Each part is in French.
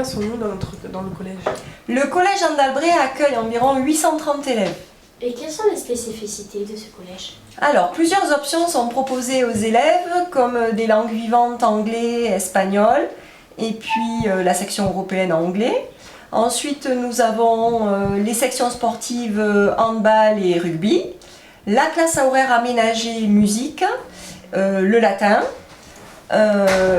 Combien sont-nous dans le collège? Le collège Jean d'Albret accueille environ 830 élèves. Et quelles sont les spécificités de ce collège? Alors, plusieurs options sont proposées aux élèves, comme des langues vivantes anglais, espagnol, et puis la section européenne en anglais. Ensuite, nous avons les sections sportives handball et rugby, la classe à horaire aménagée musique, le latin,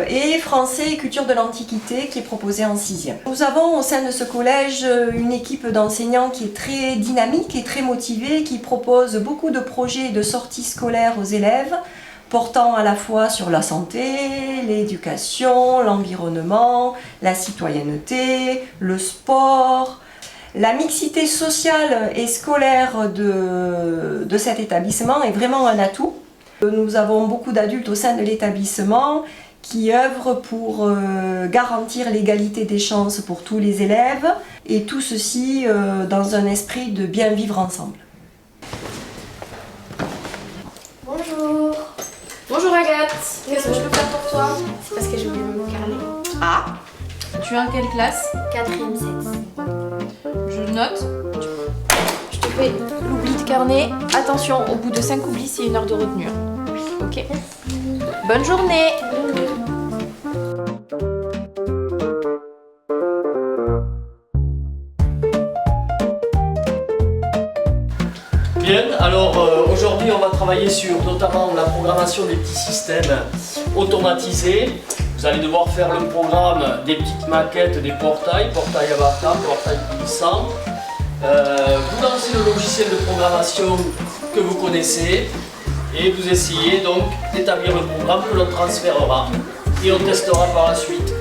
et français et culture de l'Antiquité qui est proposé en 6e. Nous avons au sein de ce collège une équipe d'enseignants qui est très dynamique et très motivée, qui propose beaucoup de projets et de sorties scolaires aux élèves, portant à la fois sur la santé, l'éducation, l'environnement, la citoyenneté, le sport. La mixité sociale et scolaire de cet établissement est vraiment un atout. Nous avons beaucoup d'adultes au sein de l'établissement qui œuvrent pour garantir l'égalité des chances pour tous les élèves et tout ceci dans un esprit de bien vivre ensemble. Bonjour. Bonjour Agathe, qu'est-ce que je peux faire pour toi? C'est parce que j'ai oublié mon carnet. Ah, tu es en quelle classe? 4e 7. Je note. Je te fais l'oubli de carnet. Attention, au bout de 5 oublis, c'est 1 heure de retenue. Ok. Bonne journée. Bien, alors aujourd'hui on va travailler sur notamment la programmation des petits systèmes automatisés. Vous allez devoir faire le programme des petites maquettes des portails avatar, portails glissants. Vous lancez le logiciel de programmation que vous connaissez et vous essayez donc d'établir le programme que l'on transférera et on testera par la suite.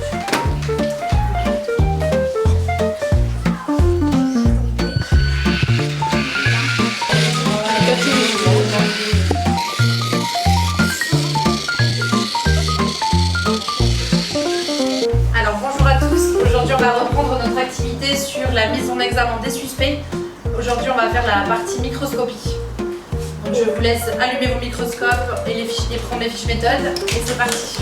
Alors bonjour à tous, aujourd'hui on va reprendre notre activité sur la mise en examen des suspects. Aujourd'hui on va faire la partie microscopie. Donc je vous laisse allumer vos microscopes et prendre les fiches méthodes et c'est parti.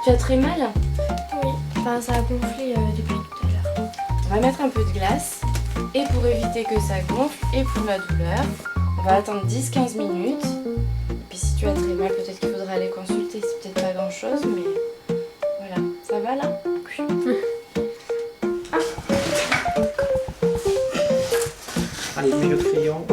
Tu as très mal? Oui, enfin, ça a gonflé depuis tout à l'heure. On va mettre un peu de glace et pour éviter que ça gonfle et pour la douleur, on va attendre 10-15 minutes. Et puis si tu as très mal, peut-être qu'il faudra aller consulter, c'est peut-être pas grand chose, mais voilà, ça va là? Allez, mets le crayon.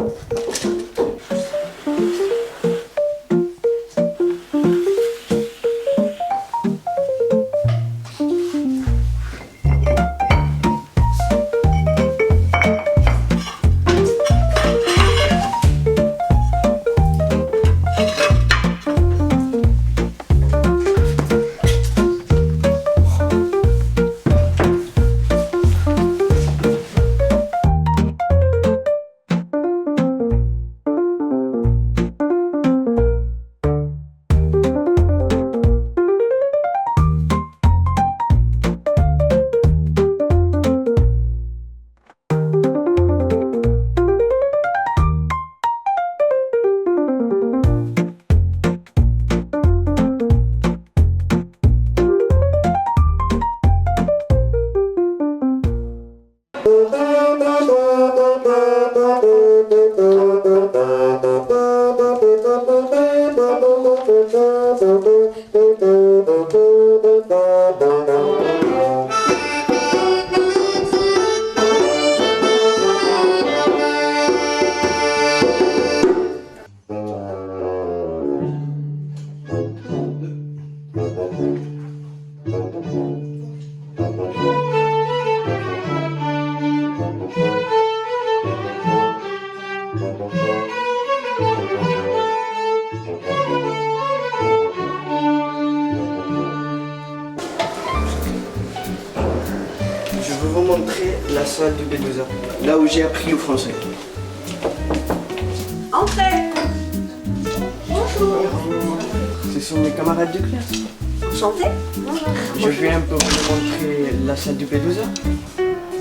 Je vais vous montrer la salle du B2A, là où j'ai appris le français. Entrez. Bonjour. Ce sont mes camarades de classe. Enchanté. Je vais un peu vous montrer la salle du B2A.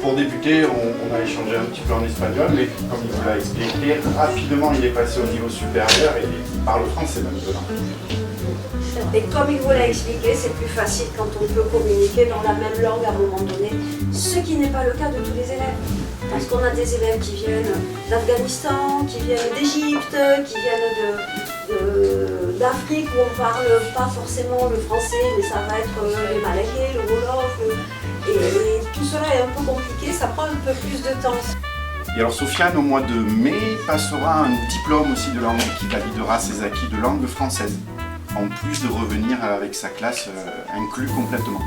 Pour débuter, on a échangé un petit peu en espagnol, mais comme il vous l'a expliqué, rapidement il est passé au niveau supérieur et il parle français maintenant. Et comme il vous l'a expliqué, c'est plus facile quand on peut communiquer dans la même langue à un moment donné, ce qui n'est pas le cas de tous les élèves. Parce qu'on a des élèves qui viennent d'Afghanistan, qui viennent d'Égypte, qui viennent d'Afrique où on parle pas forcément le français, mais ça va être les Malais, le Wolof, et tout cela est un peu compliqué, ça prend un peu plus de temps. Et alors Sofiane, au mois de mai, passera un diplôme aussi de langue qui validera ses acquis de langue française, en plus de revenir avec sa classe inclus complètement.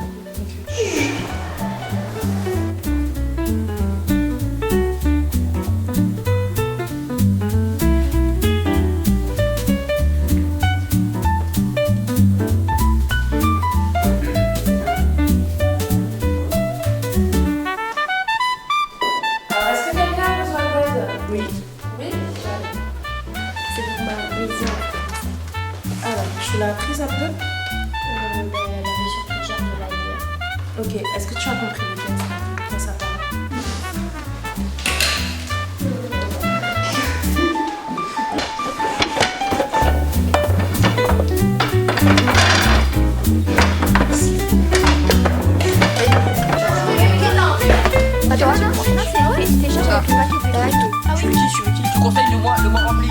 Alors, tu l'as prise un peu? Elle avait surtout dire de la lire. Ok, est-ce que tu as compris le texte? Comment ça parle? Tu conseilles le mois rempli.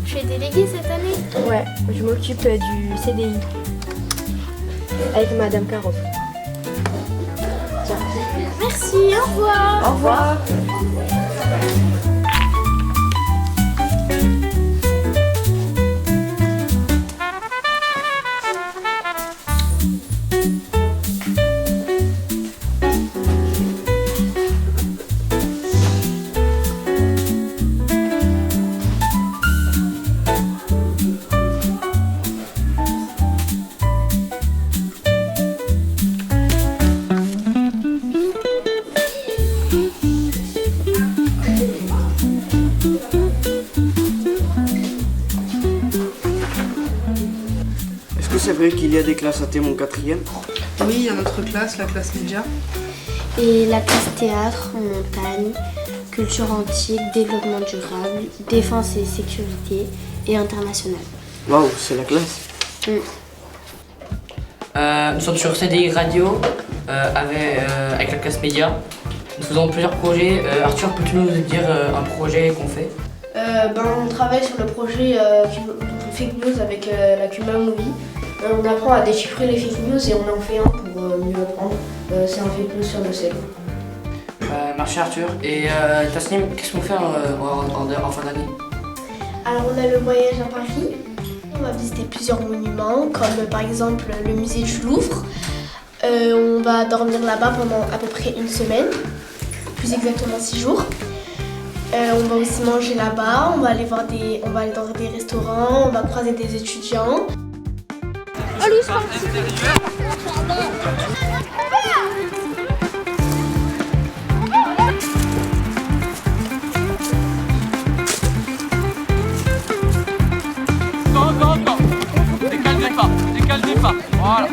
Tu es déléguée cette année? Ouais, je m'occupe du CDI avec Madame Caro. Merci, au revoir. Au revoir. Est-ce que c'est vrai qu'il y a des classes à thème en 4e? Oui, il y a notre classe, la classe média. Et la classe théâtre, montagne, culture antique, développement durable, défense et sécurité et international. Waouh, c'est la classe. Nous sommes sur CDI Radio avec la classe média. Nous faisons plusieurs projets. Arthur, peux-tu nous dire un projet qu'on fait? On travaille sur le projet fake news avec la Cuma Movie. On apprend à déchiffrer les fake news et on en fait un pour mieux apprendre. C'est un fake news sur le sel. Merci Arthur. Et Tasnim, qu'est-ce qu'on fait en fin d'année? Alors on a le voyage à Paris. On va visiter plusieurs monuments comme par exemple le musée du Louvre. On va dormir là-bas pendant à peu près une semaine, plus exactement 6 jours. On va aussi manger là-bas, on va aller dans des restaurants, on va croiser des étudiants. Non, décalez pas, voilà.